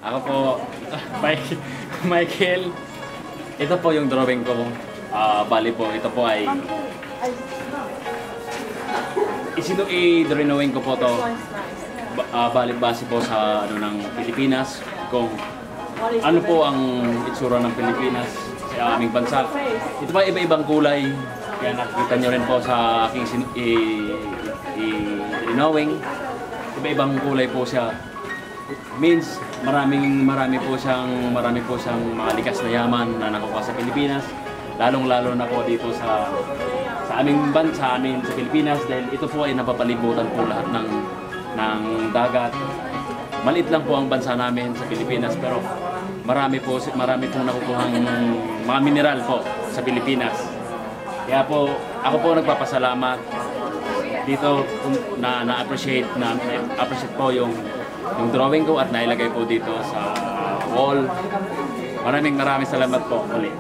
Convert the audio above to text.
Ako po, Michael. Ito po yung drawing ko. Bali po, ito po ay i-drawing ko po to. Bali base po sa ng Pilipinas, kung ano po ang itsura ng Pilipinas sa aming bansa. Ito pa iba-ibang kulay. Kaya nakikita nyo rin po sa aking drawing. Iba-ibang kulay po siya. Means marami po siyang mga likas na yaman na nakuha sa Pilipinas, lalong-lalo na po dito sa aming bansa, sa Pilipinas, dahil ito po ay napapalibutan po lahat ng dagat. Maliit lang po ang bansa namin sa Pilipinas, pero marami pong nakukuhang mga mineral po sa Pilipinas. Kaya po ako po nagpapasalamat dito na appreciate po yung drawing ko at nailagay po dito sa wall. Maraming salamat po ulit.